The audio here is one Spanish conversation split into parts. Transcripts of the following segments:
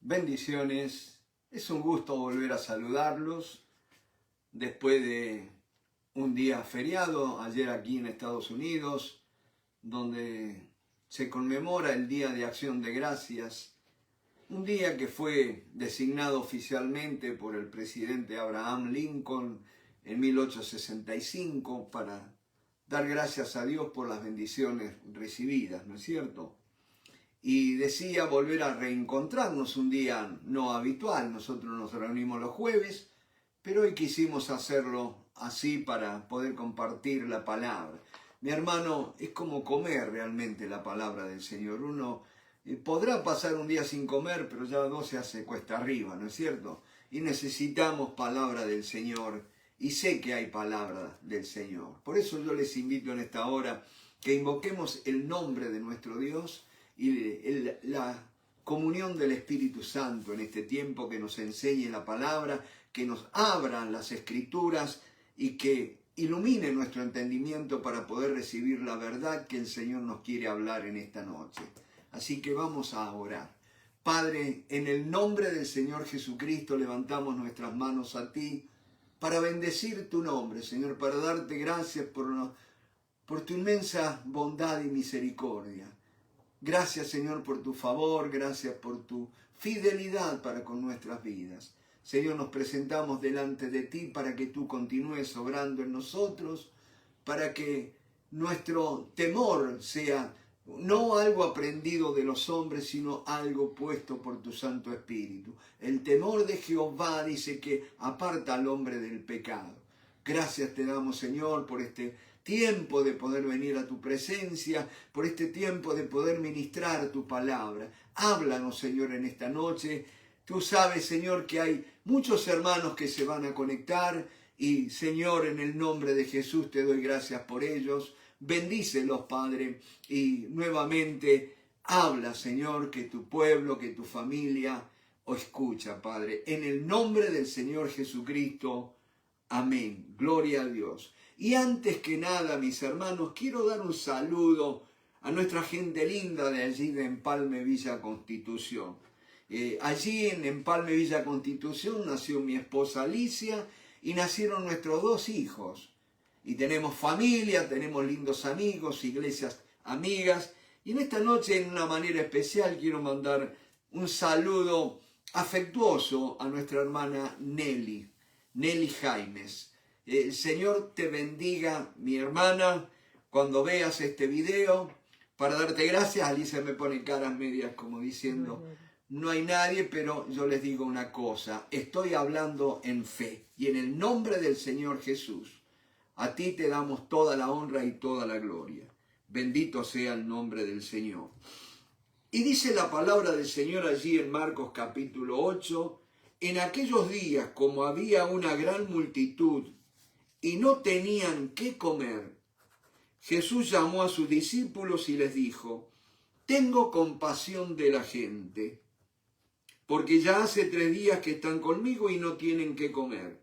Bendiciones, es un gusto volver a saludarlos después de un día feriado ayer aquí en Estados Unidos, donde se conmemora el Día de Acción de Gracias, un día que fue designado oficialmente por el presidente Abraham Lincoln en 1865 para dar gracias a Dios por las bendiciones recibidas, ¿no es cierto? Y decía volver a reencontrarnos un día no habitual. Nosotros nos reunimos los jueves, pero hoy quisimos hacerlo así para poder compartir la palabra. Mi hermano, es como comer realmente la palabra del Señor. Uno podrá pasar un día sin comer, pero ya 12 hace cuesta arriba, ¿no es cierto? Y necesitamos palabra del Señor, y sé que hay palabra del Señor. Por eso yo les invito en esta hora que invoquemos el nombre de nuestro Dios y la comunión del Espíritu Santo en este tiempo, que nos enseñe la palabra, que nos abran las Escrituras y que ilumine nuestro entendimiento para poder recibir la verdad que el Señor nos quiere hablar en esta noche. Así que vamos a orar. Padre, en el nombre del Señor Jesucristo levantamos nuestras manos a ti para bendecir tu nombre, Señor, para darte gracias por tu inmensa bondad y misericordia. Gracias, Señor, por tu favor, gracias por tu fidelidad para con nuestras vidas. Señor, nos presentamos delante de ti para que tú continúes obrando en nosotros, para que nuestro temor sea no algo aprendido de los hombres, sino algo puesto por tu Santo Espíritu. El temor de Jehová dice que aparta al hombre del pecado. Gracias te damos, Señor, por este tiempo de poder venir a tu presencia, por este tiempo de poder ministrar tu palabra. Háblanos, Señor, en esta noche. Tú sabes, Señor, que hay muchos hermanos que se van a conectar y, Señor, en el nombre de Jesús te doy gracias por ellos. Bendícelos, Padre, y nuevamente habla, Señor, que tu pueblo, que tu familia os escucha, Padre. En el nombre del Señor Jesucristo. Amén. Gloria a Dios. Y antes que nada, mis hermanos, quiero dar un saludo a nuestra gente linda de allí de Empalme Villa Constitución. Allí en Empalme Villa Constitución nació mi esposa Alicia y nacieron nuestros 2 hijos. Y tenemos familia, tenemos lindos amigos, iglesias amigas. Y en esta noche, en una manera especial, quiero mandar un saludo afectuoso a nuestra hermana Nelly Jaimes. El Señor te bendiga, mi hermana, cuando veas este video, para darte gracias. Alicia me pone caras medias como diciendo, no hay nadie, pero yo les digo una cosa, estoy hablando en fe, y en el nombre del Señor Jesús, a ti te damos toda la honra y toda la gloria. Bendito sea el nombre del Señor. Y dice la palabra del Señor allí en Marcos capítulo 8, en aquellos días, como había una gran multitud y no tenían qué comer, Jesús llamó a sus discípulos y les dijo, tengo compasión de la gente, porque ya hace 3 días que están conmigo y no tienen qué comer.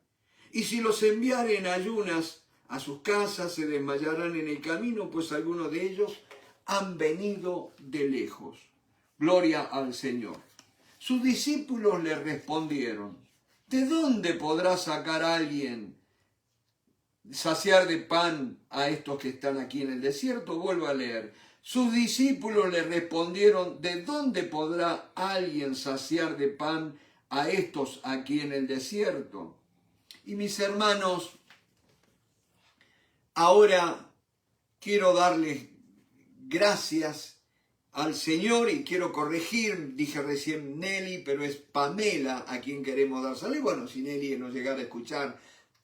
Y si los enviare en ayunas a sus casas, se desmayarán en el camino, pues algunos de ellos han venido de lejos. Gloria al Señor. Sus discípulos le respondieron, ¿de dónde podrá sacar alguien saciar de pan a estos que están aquí en el desierto? Vuelvo a leer. Sus discípulos le respondieron, ¿de dónde podrá alguien saciar de pan a estos aquí en el desierto? Y mis hermanos, ahora quiero darles gracias al Señor y quiero corregir, dije recién Nelly, pero es Pamela a quien queremos dar salud. Bueno, si Nelly nos llegara a escuchar,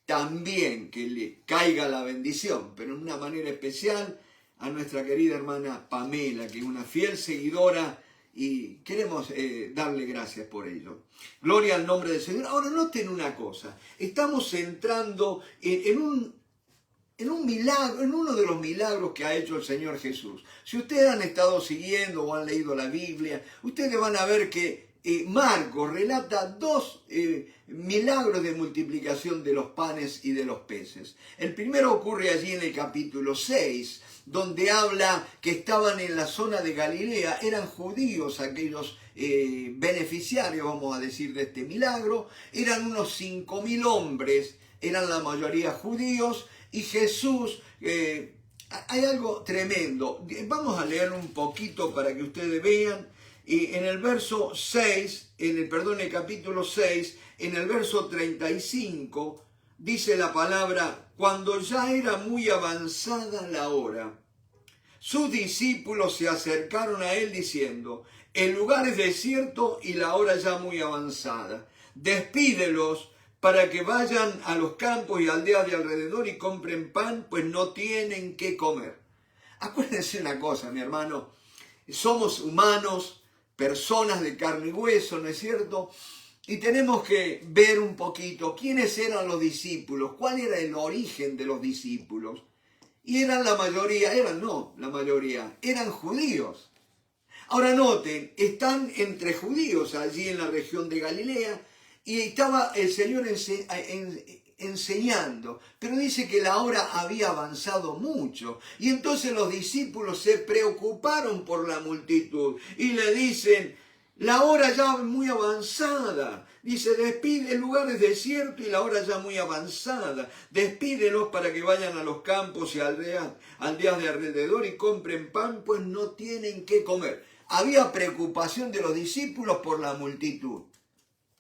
también que le caiga la bendición, pero de una manera especial a nuestra querida hermana Pamela, que es una fiel seguidora y queremos darle gracias por ello. Gloria al nombre del Señor. Ahora noten una cosa, estamos entrando en un milagro, en uno de los milagros que ha hecho el Señor Jesús. Si ustedes han estado siguiendo o han leído la Biblia, ustedes van a ver que Marcos relata dos milagros de multiplicación de los panes y de los peces. El primero ocurre allí en el capítulo 6, donde habla que estaban en la zona de Galilea, eran judíos aquellos beneficiarios, vamos a decir, de este milagro, eran unos 5.000 hombres, eran la mayoría judíos, y Jesús, hay algo tremendo, vamos a leer un poquito para que ustedes vean. Y en el verso 6, en el capítulo 6, en el verso 35, dice la palabra: cuando ya era muy avanzada la hora, sus discípulos se acercaron a él diciendo: el lugar es desierto y la hora ya muy avanzada. Despídelos para que vayan a los campos y aldeas de alrededor y compren pan, pues no tienen qué comer. Acuérdense una cosa, mi hermano, somos humanos, personas de carne y hueso, ¿no es cierto? Y tenemos que ver un poquito quiénes eran los discípulos, cuál era el origen de los discípulos. Y eran la mayoría, eran judíos. Ahora noten, están entre judíos allí en la región de Galilea y estaba el Señor enseñando, pero dice que la hora había avanzado mucho y entonces los discípulos se preocuparon por la multitud y le dicen: la hora ya muy avanzada, dice, despide, el lugar es desierto y la hora ya muy avanzada, despídelos para que vayan a los campos y aldeas de alrededor y compren pan, pues no tienen qué comer. Había preocupación de los discípulos por la multitud.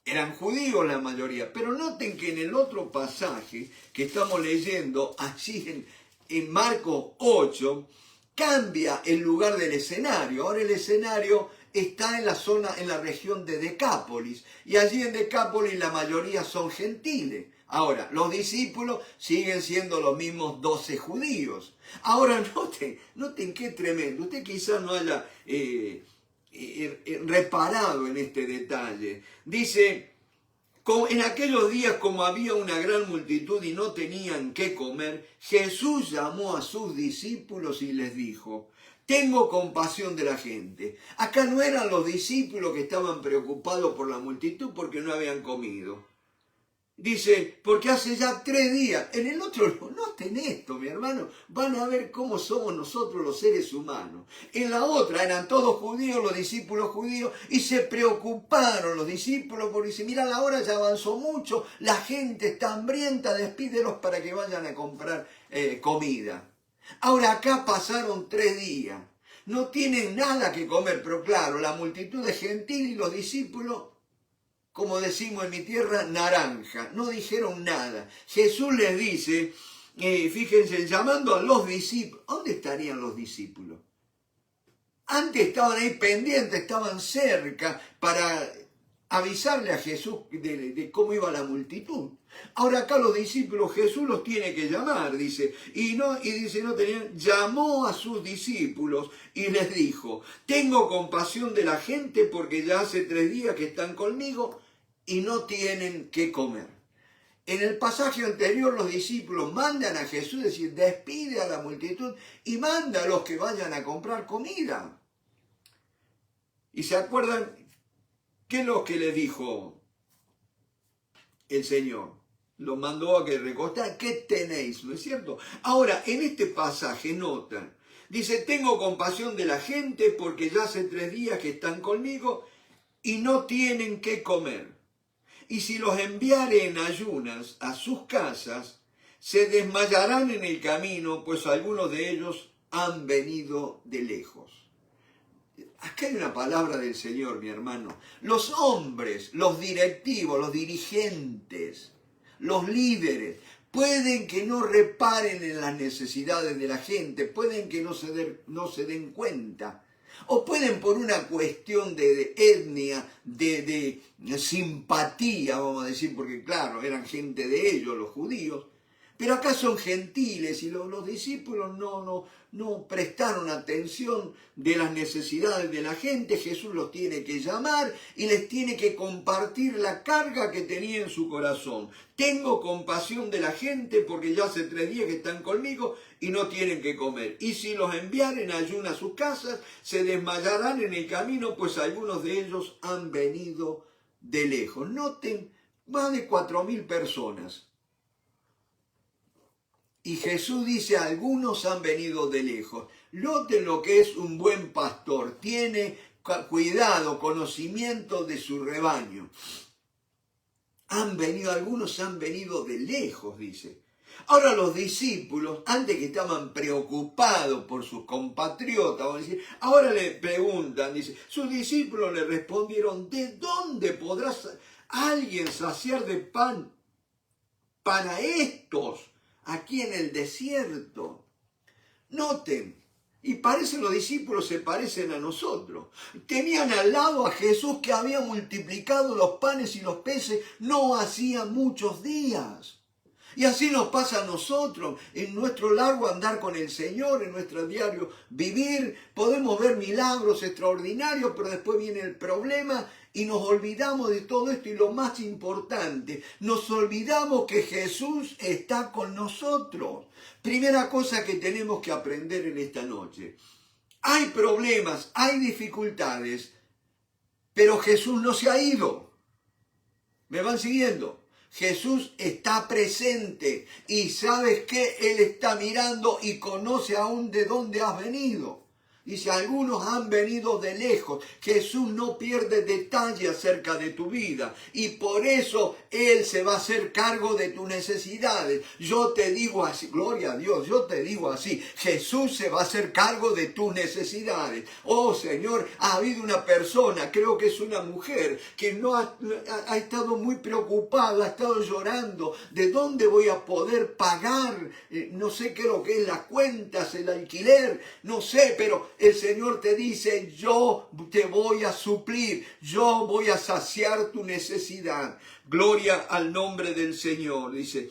Eran judíos la mayoría, pero noten que en el otro pasaje que estamos leyendo, allí en Marcos 8, cambia el lugar del escenario. Ahora el escenario está en la zona, en la región de Decápolis, y allí en Decápolis la mayoría son gentiles. Ahora, los discípulos siguen siendo los mismos 12 judíos. Ahora noten qué tremendo. Usted quizás no haya reparado en este detalle. Dice: en aquellos días, como había una gran multitud y no tenían qué comer, Jesús llamó a sus discípulos y les dijo: tengo compasión de la gente. Acá no eran los discípulos que estaban preocupados por la multitud porque no habían comido. Dice, porque hace ya 3 días. En el otro, noten esto, mi hermano, van a ver cómo somos nosotros los seres humanos. En la otra eran todos judíos, los discípulos judíos, y se preocuparon los discípulos porque dicen: mira, la hora ya avanzó mucho, la gente está hambrienta, despídelos para que vayan a comprar comida. Ahora acá pasaron 3 días, no tienen nada que comer, pero claro, la multitud es gentil y los discípulos, como decimos en mi tierra, naranja, no dijeron nada. Jesús les dice, fíjense, llamando a los discípulos. ¿Dónde estarían los discípulos? Antes estaban ahí pendientes, estaban cerca para avisarle a Jesús de cómo iba la multitud. Ahora acá los discípulos, Jesús los tiene que llamar, dice, llamó a sus discípulos y les dijo: tengo compasión de la gente porque ya hace 3 días que están conmigo y no tienen qué comer. En el pasaje anterior los discípulos mandan a Jesús, decir, despide a la multitud y manda a los que vayan a comprar comida. ¿Y se acuerdan qué es lo que le dijo el Señor? Los mandó a que recostaran. ¿Qué tenéis? ¿No es cierto? Ahora, en este pasaje notan, dice: tengo compasión de la gente porque ya hace 3 días que están conmigo y no tienen qué comer. Y si los enviare en ayunas a sus casas, se desmayarán en el camino, pues algunos de ellos han venido de lejos. Acá hay una palabra del Señor, mi hermano. Los hombres, los directivos, los dirigentes, los líderes, pueden que no reparen en las necesidades de la gente, pueden que no se den cuenta, o pueden por una cuestión de etnia, de simpatía, vamos a decir, porque claro, eran gente de ellos, los judíos, Pero acá son gentiles y los discípulos no prestaron atención de las necesidades de la gente. Jesús los tiene que llamar y les tiene que compartir la carga que tenía en su corazón. Tengo compasión de la gente porque ya hace 3 días que están conmigo y no tienen que comer. Y si los enviaren ayuno a sus casas, se desmayarán en el camino, pues algunos de ellos han venido de lejos. Noten, más de 4.000 personas. Y Jesús dice, algunos han venido de lejos. Noten lo que es un buen pastor. Tiene cuidado, conocimiento de su rebaño. Algunos han venido de lejos, dice. Ahora los discípulos, antes que estaban preocupados por sus compatriotas, vamos a decir, ahora le preguntan, dice, sus discípulos le respondieron, ¿de dónde podrá alguien saciar de pan para estos aquí en el desierto? Noten, y parecen los discípulos, se parecen a nosotros. Tenían al lado a Jesús que había multiplicado los panes y los peces no hacía muchos días. Y así nos pasa a nosotros, en nuestro largo andar con el Señor, en nuestro diario vivir, podemos ver milagros extraordinarios, pero después viene el problema y nos olvidamos de todo esto. Y lo más importante, nos olvidamos que Jesús está con nosotros. Primera cosa que tenemos que aprender en esta noche. Hay problemas, hay dificultades, pero Jesús no se ha ido. ¿Me van siguiendo? Jesús está presente y ¿sabes qué? Él está mirando y conoce aún de dónde has venido. Dice, algunos han venido de lejos. Jesús no pierde detalle acerca de tu vida y por eso Él se va a hacer cargo de tus necesidades. Yo te digo así, gloria a Dios, yo te digo así, Jesús se va a hacer cargo de tus necesidades. Oh Señor, ha habido una persona, creo que es una mujer, que no ha estado muy preocupada, ha estado llorando. ¿De dónde voy a poder pagar? No sé qué es lo que es las cuentas, el alquiler, no sé, pero el Señor te dice, yo te voy a suplir, yo voy a saciar tu necesidad. Gloria al nombre del Señor. Dice,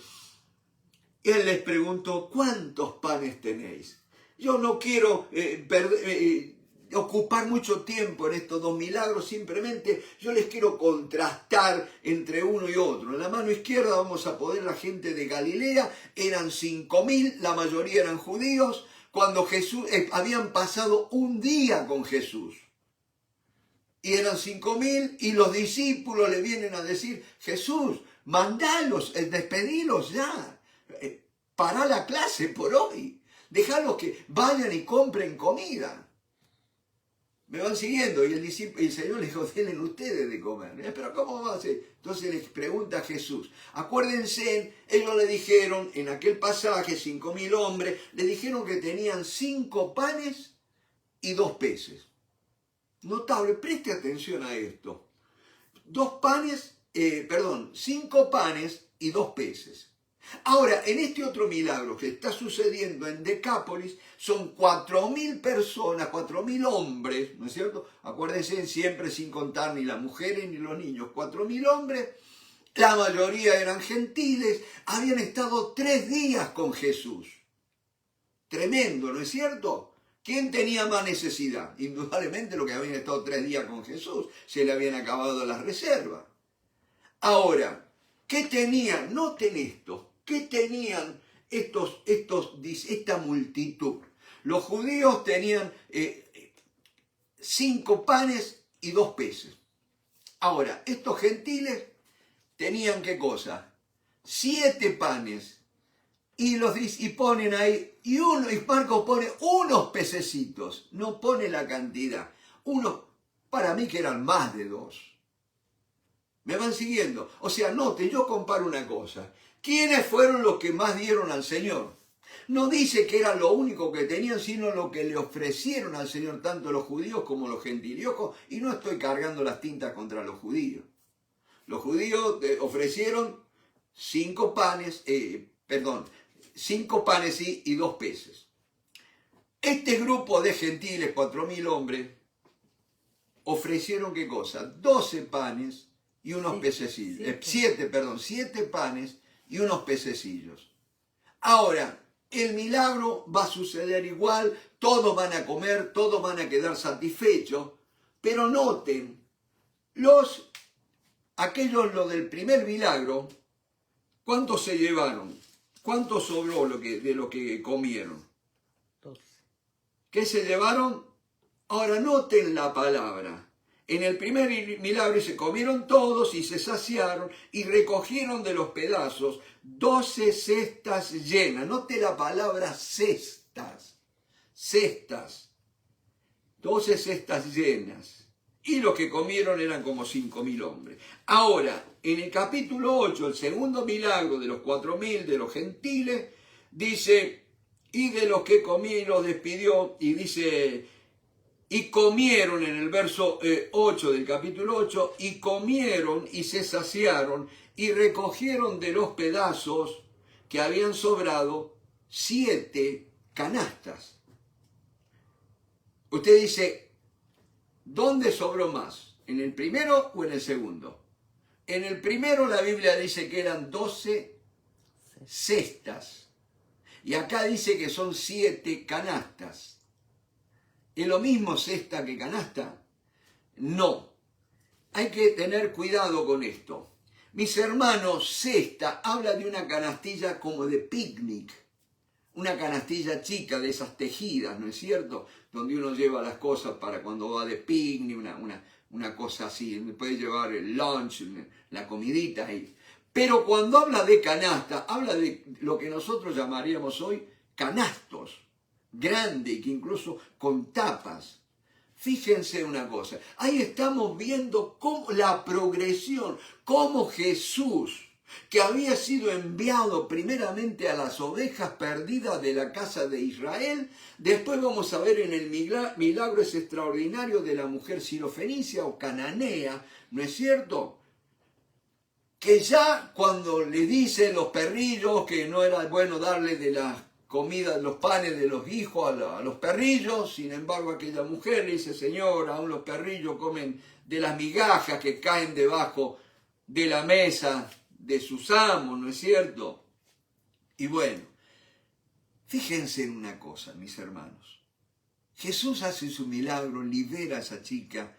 Él les preguntó, ¿cuántos panes tenéis? Yo no quiero ocupar mucho tiempo en estos 2 milagros, simplemente yo les quiero contrastar entre uno y otro. En la mano izquierda vamos a poner la gente de Galilea, eran 5.000, la mayoría eran judíos, cuando Jesús, habían pasado un día con Jesús. Y eran 5.000 y los discípulos le vienen a decir, Jesús, mandalos, despedilos ya, pará la clase por hoy, dejalos que vayan y compren comida. ¿Me van siguiendo? Y el Señor les dijo, denle ustedes de comer. Pero ¿cómo va a ser? Entonces les pregunta a Jesús. Acuérdense, ellos le dijeron, en aquel pasaje, 5.000 hombres, le dijeron que tenían 5 panes y 2 peces. Notable, preste atención a esto. 5 panes y 2 peces. Ahora, en este otro milagro que está sucediendo en Decápolis, son 4.000 personas, 4.000 hombres, ¿no es cierto? Acuérdense, siempre sin contar ni las mujeres ni los niños, 4.000 hombres, la mayoría eran gentiles, habían estado 3 días con Jesús. Tremendo, ¿no es cierto? ¿Quién tenía más necesidad? Indudablemente los que habían estado 3 días con Jesús, se le habían acabado las reservas. Ahora, ¿qué tenían? Noten esto. ¿Qué tenían esta multitud? Los judíos tenían 5 panes y 2 peces. Ahora, estos gentiles tenían ¿qué cosa? 7 panes. Y ponen ahí, y Marcos pone unos pececitos, no pone la cantidad. Para mí que eran más de 2. ¿Me van siguiendo? O sea, noten, yo comparo una cosa. ¿Quiénes fueron los que más dieron al Señor? No dice que era lo único que tenían, sino lo que le ofrecieron al Señor, tanto los judíos como los gentiles. Y no estoy cargando las tintas contra los judíos. Los judíos ofrecieron 5 panes, 5 panes y 2 peces. Este grupo de gentiles, 4.000 hombres, ofrecieron ¿qué cosa? 12 panes y unos pececillos. 7 panes y unos pececillos. Ahora, el milagro va a suceder igual, todos van a comer, todos van a quedar satisfechos, pero noten, aquellos lo del primer milagro, ¿cuántos se llevaron? ¿Cuánto sobró de lo que comieron? 12. ¿Qué se llevaron? Ahora noten la palabra. En el primer milagro se comieron todos y se saciaron y recogieron de los pedazos 12 cestas llenas. Note la palabra cestas. Cestas. 12 cestas llenas. Y los que comieron eran como 5.000 hombres. Ahora, en el capítulo 8, el segundo milagro de los 4.000 de los gentiles, dice, y de los que comieron los despidió, y dice, y comieron en el verso 8 del capítulo 8, y comieron y se saciaron, y recogieron de los pedazos que habían sobrado 7 canastas. Usted dice, ¿dónde sobró más? ¿En el primero o en el segundo? En el primero la Biblia dice que eran 12 cestas. Y acá dice que son 7 canastas. ¿Es lo mismo cesta que canasta? No. Hay que tener cuidado con esto. Mis hermanos, cesta habla de una canastilla como de picnic. Una canastilla chica de esas tejidas, ¿no es cierto? Donde uno lleva las cosas para cuando va de picnic, una cosa así. Puede llevar el lunch, la comidita ahí. Pero cuando habla de canasta, habla de lo que nosotros llamaríamos hoy canastos. Grande, que incluso con tapas. Fíjense una cosa. Ahí estamos viendo la progresión, cómo Jesús, que había sido enviado primeramente a las ovejas perdidas de la casa de Israel. Después vamos a ver en el milagro ese extraordinario de la mujer sirofenicia o cananea, ¿no es cierto? Que ya cuando le dicen los perrillos que no era bueno darle de la comida, los panes de los hijos a los perrillos, sin embargo aquella mujer le dice, Señor, aún los perrillos comen de las migajas que caen debajo de la mesa de sus amos, ¿no es cierto? Y bueno, fíjense en una cosa, mis hermanos. Jesús hace su milagro, libera a esa chica,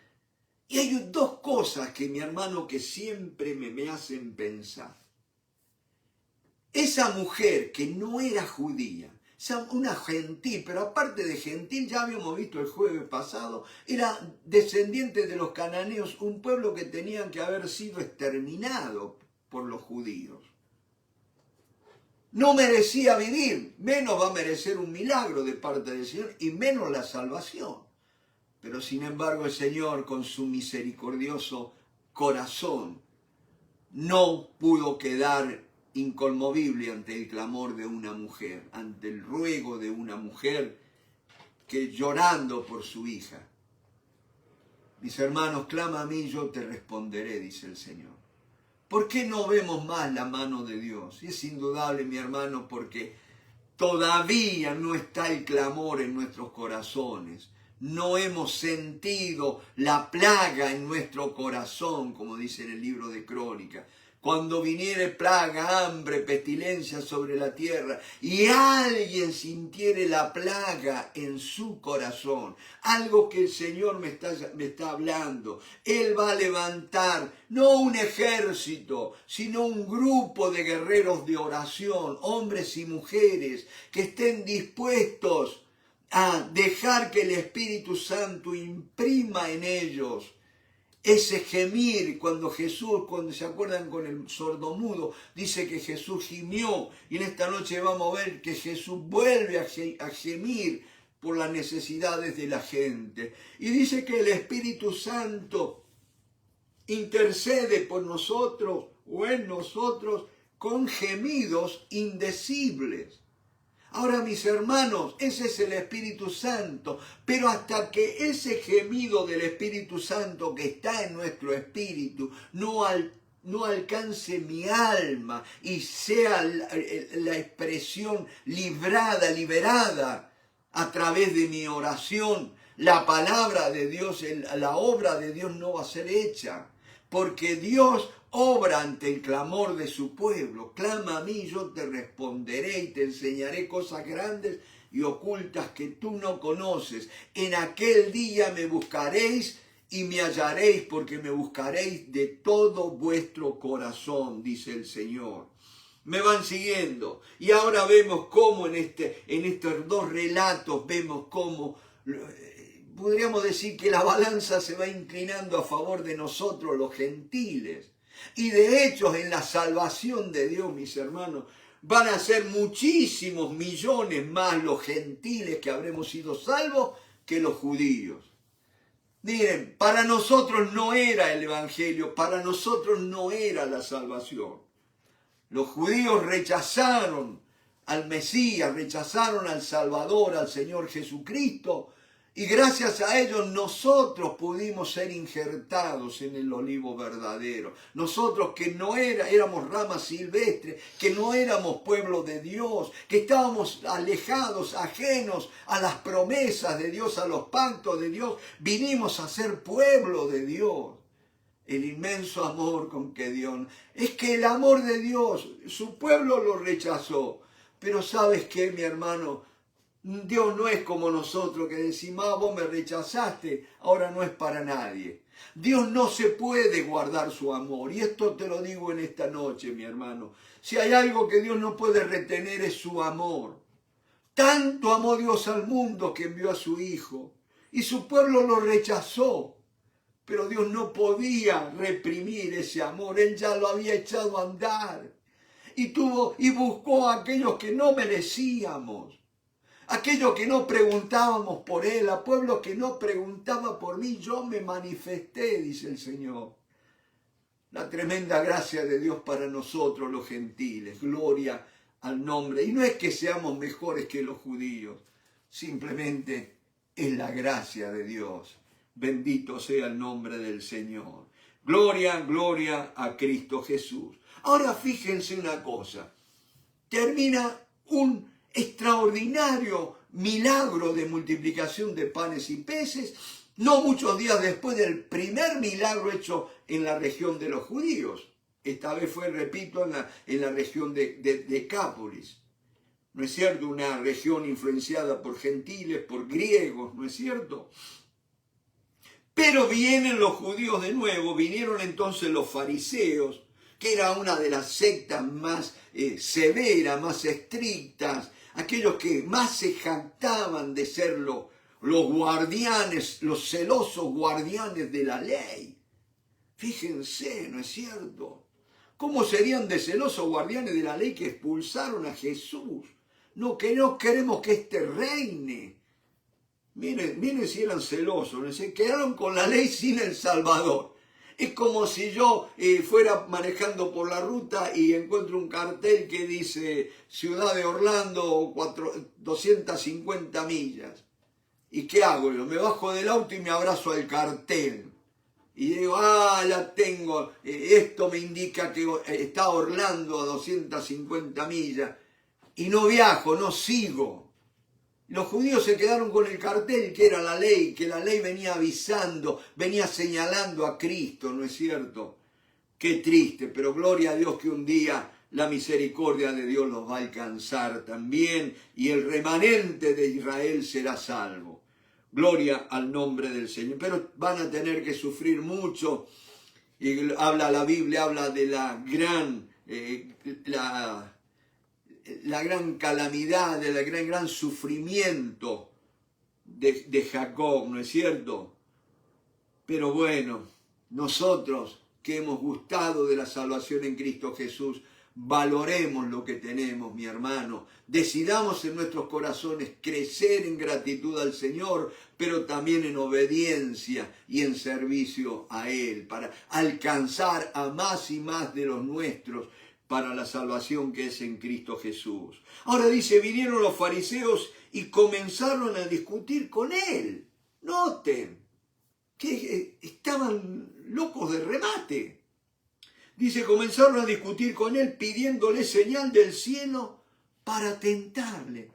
y hay dos cosas que, mi hermano, que siempre me hacen pensar. Esa mujer que no era judía, una gentil, pero aparte de gentil, ya habíamos visto el jueves pasado, era descendiente de los cananeos, un pueblo que tenían que haber sido exterminado por los judíos. No merecía vivir, menos va a merecer un milagro de parte del Señor y menos la salvación. Pero sin embargo el Señor, con su misericordioso corazón, no pudo quedar inconmovible ante el clamor de una mujer, ante el ruego de una mujer que llorando por su hija. Mis hermanos, clama a mí, yo te responderé, dice el Señor. ¿Por qué no vemos más la mano de Dios? Y es indudable, mi hermano, porque todavía no está el clamor en nuestros corazones. No hemos sentido la plaga en nuestro corazón, como dice en el libro de Crónicas. Cuando viniere plaga, hambre, pestilencia sobre la tierra, y alguien sintiere la plaga en su corazón, algo que el Señor me está hablando, Él va a levantar no un ejército, sino un grupo de guerreros de oración, hombres y mujeres, que estén dispuestos a dejar que el Espíritu Santo imprima en ellos ese gemir. Cuando se acuerdan con el sordomudo, dice que Jesús gimió, y en esta noche vamos a ver que Jesús vuelve a gemir por las necesidades de la gente. Y dice que el Espíritu Santo intercede por nosotros o en nosotros con gemidos indecibles. Ahora, mis hermanos, ese es el Espíritu Santo, pero hasta que ese gemido del Espíritu Santo que está en nuestro espíritu no alcance mi alma y sea la expresión liberada a través de mi oración, la palabra de Dios, la obra de Dios no va a ser hecha. porque Dios obra ante el clamor de su pueblo. Clama a mí, yo te responderé y te enseñaré cosas grandes y ocultas que tú no conoces. En aquel día me buscaréis y me hallaréis, porque me buscaréis de todo vuestro corazón, dice el Señor. Me van siguiendo. Y ahora vemos cómo en estos dos relatos vemos cómo podríamos decir que la balanza se va inclinando a favor de nosotros los gentiles. Y de hecho en la salvación de Dios, mis hermanos, van a ser muchísimos millones más los gentiles que habremos sido salvos que los judíos. Miren, para nosotros no era el evangelio, para nosotros no era la salvación. Los judíos rechazaron al Mesías, rechazaron al Salvador, al Señor Jesucristo, y gracias a ellos nosotros pudimos ser injertados en el olivo verdadero. Nosotros que no éramos ramas silvestres, que no éramos pueblo de Dios, que estábamos alejados, ajenos a las promesas de Dios, a los pactos de Dios, vinimos a ser pueblo de Dios. El inmenso amor con que Dios... Es que el amor de Dios, su pueblo lo rechazó. Pero ¿sabes qué, mi hermano? Dios no es como nosotros que decimos, vos me rechazaste, ahora no es para nadie. Dios no se puede guardar su amor. Y esto te lo digo en esta noche, mi hermano. Si hay algo que Dios no puede retener es su amor. Tanto amó Dios al mundo que envió a su Hijo. Y su pueblo lo rechazó. Pero Dios no podía reprimir ese amor. Él ya lo había echado a andar. Y buscó a aquellos que no merecíamos. Aquellos que no preguntábamos por Él, a pueblos que no preguntaba por mí, yo me manifesté, dice el Señor. La tremenda gracia de Dios para nosotros los gentiles, gloria al nombre. Y no es que seamos mejores que los judíos, simplemente es la gracia de Dios. Bendito sea el nombre del Señor. Gloria, gloria a Cristo Jesús. Ahora fíjense una cosa, termina un extraordinario milagro de multiplicación de panes y peces, no muchos días después del primer milagro hecho en la región de los judíos. Esta vez fue, repito, en la región de Decápolis. ¿No es cierto? Una región influenciada por gentiles, por griegos, ¿no es cierto? Pero vienen los judíos de nuevo, vinieron entonces los fariseos, que era una de las sectas más severas, más estrictas, aquellos que más se jactaban de ser los guardianes, los celosos guardianes de la ley. Fíjense, ¿no es cierto? ¿Cómo serían de celosos guardianes de la ley que expulsaron a Jesús? No, que no queremos que éste reine. Miren si eran celosos, ¿no? Se quedaron con la ley sin el Salvador. Es como si yo fuera manejando por la ruta y encuentro un cartel que dice Ciudad de Orlando, 250 millas. ¿Y qué hago yo? Me bajo del auto y me abrazo al cartel. Y digo, ya tengo, esto me indica que está Orlando a 250 millas. Y no viajo, no sigo. Los judíos se quedaron con el cartel que era la ley, que la ley venía avisando, venía señalando a Cristo, ¿no es cierto? Qué triste, pero gloria a Dios que un día la misericordia de Dios los va a alcanzar también y el remanente de Israel será salvo. Gloria al nombre del Señor. Pero van a tener que sufrir mucho. Y la Biblia habla de la gran calamidad, del gran sufrimiento de Jacob, ¿no es cierto? Pero bueno, nosotros que hemos gustado de la salvación en Cristo Jesús, valoremos lo que tenemos, mi hermano. Decidamos en nuestros corazones crecer en gratitud al Señor, pero también en obediencia y en servicio a Él, para alcanzar a más y más de los nuestros, para la salvación que es en Cristo Jesús. Ahora dice, vinieron los fariseos y comenzaron a discutir con Él. Noten que estaban locos de remate. Dice, comenzaron a discutir con Él pidiéndole señal del cielo para tentarle.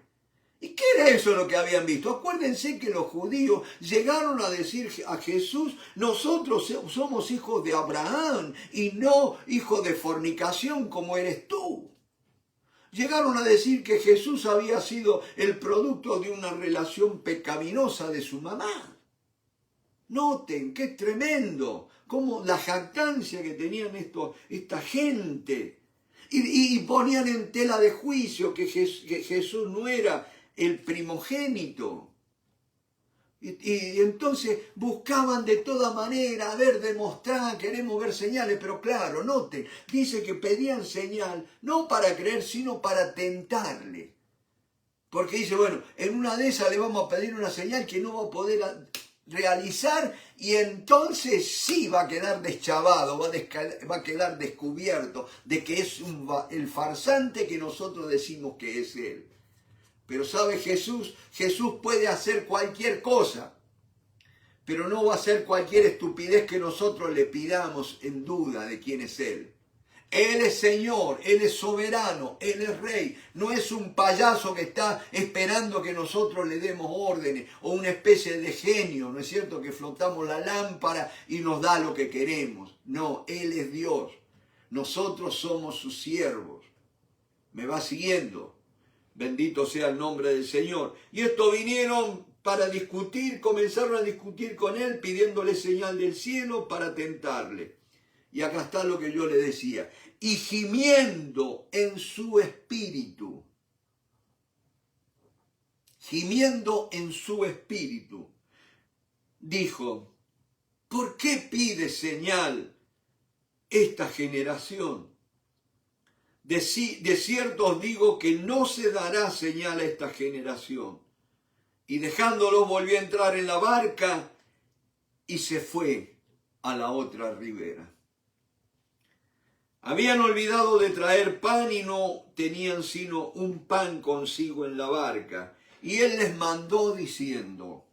¿Y qué era eso lo que habían visto? Acuérdense que los judíos llegaron a decir a Jesús, nosotros somos hijos de Abraham y no hijos de fornicación como eres tú. Llegaron a decir que Jesús había sido el producto de una relación pecaminosa de su mamá. Noten, qué tremendo, cómo la jactancia que tenían esta gente. Y ponían en tela de juicio que Jesús no era el primogénito. Y entonces buscaban de toda manera, a ver, demostrar, queremos ver señales, pero claro, noten, dice que pedían señal, no para creer, sino para tentarle. Porque dice, bueno, en una de esas le vamos a pedir una señal que no va a poder realizar y entonces sí va a quedar deschavado, va a quedar descubierto de que es el farsante que nosotros decimos que es él. Pero ¿sabe Jesús? Jesús puede hacer cualquier cosa, pero no va a hacer cualquier estupidez que nosotros le pidamos en duda de quién es Él. Él es Señor, Él es soberano, Él es Rey. No es un payaso que está esperando que nosotros le demos órdenes o una especie de genio, ¿no es cierto? Que flotamos la lámpara y nos da lo que queremos. No, Él es Dios. Nosotros somos sus siervos. ¿Me va siguiendo? Bendito sea el nombre del Señor. Y estos vinieron para discutir, comenzaron a discutir con él, pidiéndole señal del cielo para tentarle. Y acá está lo que yo le decía. Y gimiendo en su espíritu, dijo, ¿por qué pide señal esta generación? De cierto os digo que no se dará señal a esta generación. Y dejándolos volvió a entrar en la barca y se fue a la otra ribera. Habían olvidado de traer pan y no tenían sino un pan consigo en la barca. Y él les mandó diciendo,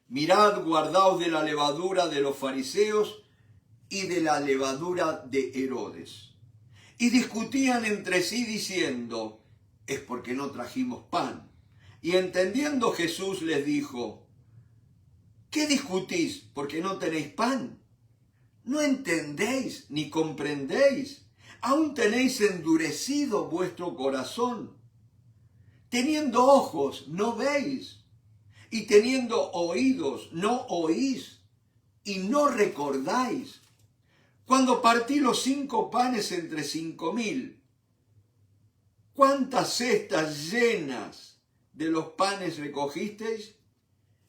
mirad, guardaos de la levadura de los fariseos y de la levadura de Herodes. Y discutían entre sí diciendo, es porque no trajimos pan. Y entendiendo Jesús les dijo, ¿qué discutís? ¿Porque no tenéis pan? ¿No entendéis ni comprendéis? ¿Aún tenéis endurecido vuestro corazón? Teniendo ojos, no veis, y teniendo oídos, no oís, y no recordáis. Cuando partí los 5 panes entre 5.000, ¿cuántas cestas llenas de los panes recogisteis?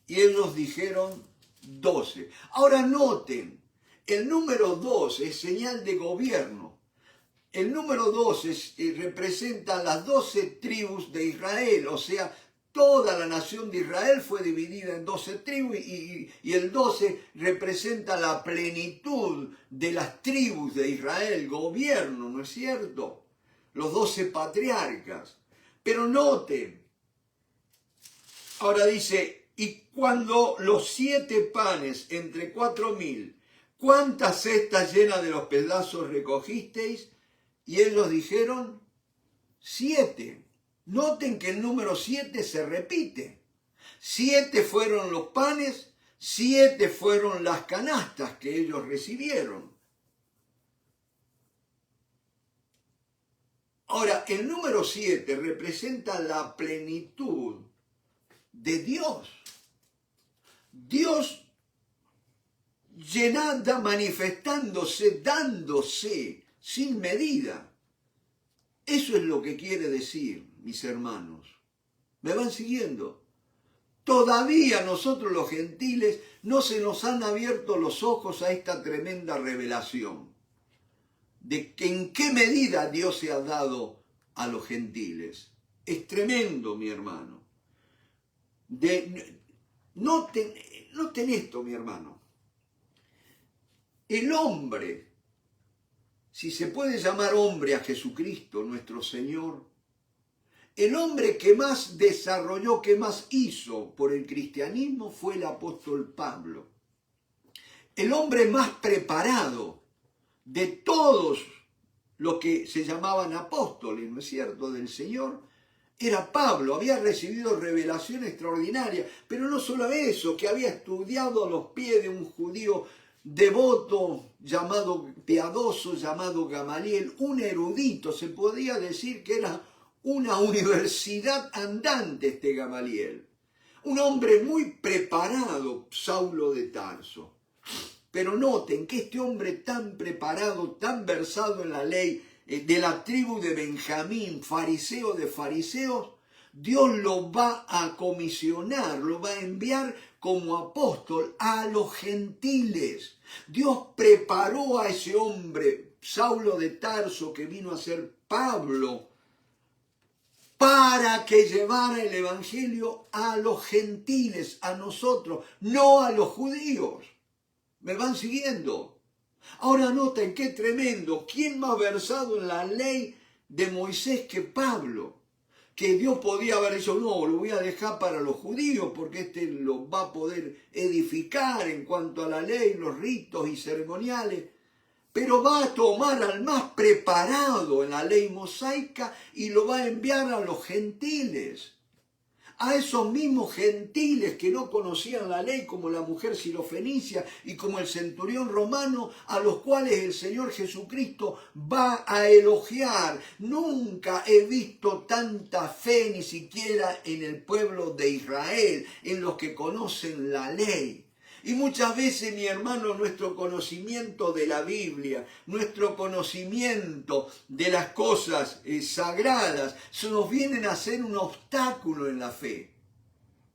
Y ellos dijeron 12. Ahora noten, el número 12 es señal de gobierno. El número 12 representa las 12 tribus de Israel, o sea, toda la nación de Israel fue dividida en 12 tribus y el 12 representa la plenitud de las tribus de Israel, gobierno, ¿no es cierto? Los 12 patriarcas. Pero noten, ahora dice, y cuando los 7 panes entre 4.000, ¿cuántas cestas llenas de los pedazos recogisteis? Y ellos dijeron, 7. Noten que el número 7 se repite. 7 fueron los panes, 7 fueron las canastas que ellos recibieron. Ahora, el número 7 representa la plenitud de Dios. Dios llenada, manifestándose, dándose sin medida. Eso es lo que quiere decir, mis hermanos. ¿Me van siguiendo? Todavía nosotros los gentiles no se nos han abierto los ojos a esta tremenda revelación de que en qué medida Dios se ha dado a los gentiles. Es tremendo, mi hermano. Noten esto, mi hermano. El hombre, si se puede llamar hombre a Jesucristo, nuestro Señor, el hombre que más desarrolló, que más hizo por el cristianismo fue el apóstol Pablo. El hombre más preparado de todos los que se llamaban apóstoles, ¿no es cierto?, del Señor, era Pablo, había recibido revelación extraordinaria, pero no solo eso, que había estudiado a los pies de un judío devoto, piadoso, llamado Gamaliel, un erudito, se podía decir que era una universidad andante este Gamaliel. Un hombre muy preparado, Saulo de Tarso. Pero noten que este hombre tan preparado, tan versado en la ley, de la tribu de Benjamín, fariseo de fariseos, Dios lo va a comisionar, lo va a enviar como apóstol a los gentiles. Dios preparó a ese hombre, Saulo de Tarso, que vino a ser Pablo, para que llevara el evangelio a los gentiles, a nosotros, no a los judíos. ¿Me van siguiendo? Ahora noten qué tremendo. ¿Quién más versado en la ley de Moisés que Pablo? Que Dios podía haber dicho, no, lo voy a dejar para los judíos porque este lo va a poder edificar en cuanto a la ley, los ritos y ceremoniales. Pero va a tomar al más preparado en la ley mosaica y lo va a enviar a los gentiles. A esos mismos gentiles que no conocían la ley, como la mujer sirofenicia y como el centurión romano, a los cuales el Señor Jesucristo va a elogiar. Nunca he visto tanta fe ni siquiera en el pueblo de Israel, en los que conocen la ley. Y muchas veces, mi hermano, nuestro conocimiento de la Biblia, nuestro conocimiento de las cosas sagradas, se nos vienen a ser un obstáculo en la fe.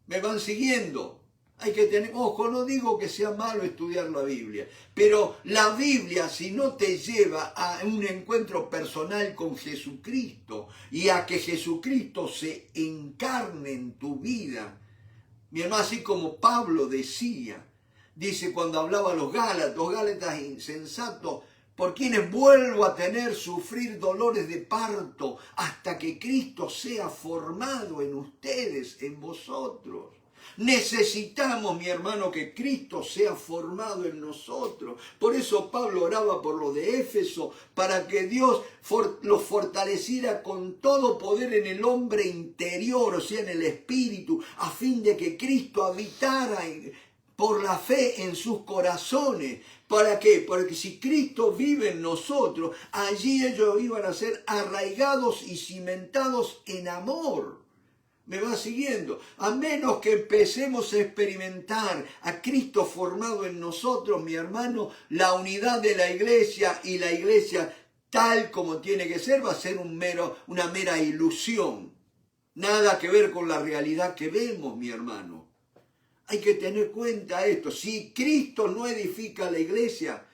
¿Me van siguiendo? Hay que tener, ojo, no digo que sea malo estudiar la Biblia, pero la Biblia, si no te lleva a un encuentro personal con Jesucristo y a que Jesucristo se encarne en tu vida, mi hermano, así como Pablo decía, dice cuando hablaba a los Gálatas insensatos, por quienes vuelvo a sufrir dolores de parto hasta que Cristo sea formado en ustedes, en vosotros. Necesitamos, mi hermano, que Cristo sea formado en nosotros. Por eso Pablo oraba por los de Éfeso, para que Dios los fortaleciera con todo poder en el hombre interior, o sea, en el espíritu, a fin de que Cristo habitara por la fe en sus corazones. ¿Para qué? Para que si Cristo vive en nosotros, allí ellos iban a ser arraigados y cimentados en amor. ¿Me va siguiendo? A menos que empecemos a experimentar a Cristo formado en nosotros, mi hermano, la unidad de la iglesia y la iglesia tal como tiene que ser va a ser una mera ilusión. Nada que ver con la realidad que vemos, mi hermano. Hay que tener cuenta esto. Si Cristo no edifica la iglesia,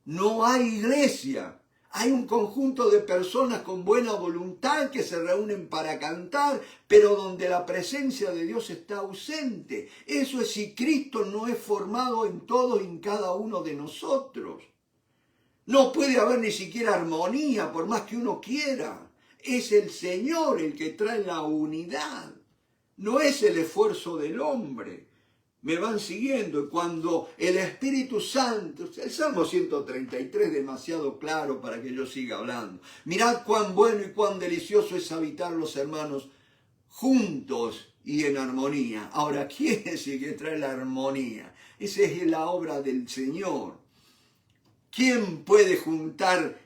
no hay iglesia. Hay un conjunto de personas con buena voluntad que se reúnen para cantar, pero donde la presencia de Dios está ausente. Eso es si Cristo no es formado en todos y en cada uno de nosotros. No puede haber ni siquiera armonía, por más que uno quiera. Es el Señor el que trae la unidad. No es el esfuerzo del hombre. Me van siguiendo. Cuando el Espíritu Santo, el Salmo 133 demasiado claro para que yo siga hablando. Mirad cuán bueno y cuán delicioso es habitar los hermanos juntos y en armonía. Ahora, ¿quién es el que trae la armonía? Esa es la obra del Señor. ¿Quién puede juntar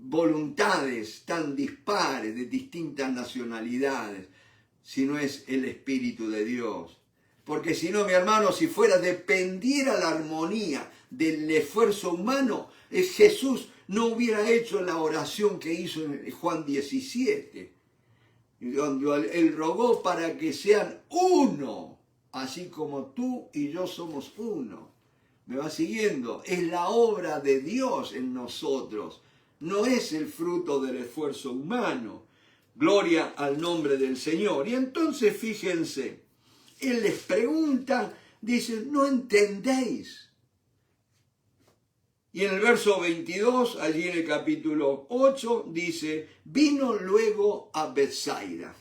voluntades tan dispares de distintas nacionalidades si no es el Espíritu de Dios? Porque si no, mi hermano, si dependiera la armonía del esfuerzo humano, Jesús no hubiera hecho la oración que hizo en Juan 17, donde él rogó para que sean uno, así como tú y yo somos uno. ¿Me va siguiendo? Es la obra de Dios en nosotros, no es el fruto del esfuerzo humano. Gloria al nombre del Señor. Y entonces fíjense, Él les pregunta, dice, ¿no entendéis? Y en el verso 22, allí en el capítulo 8, dice, vino luego a Betsaida.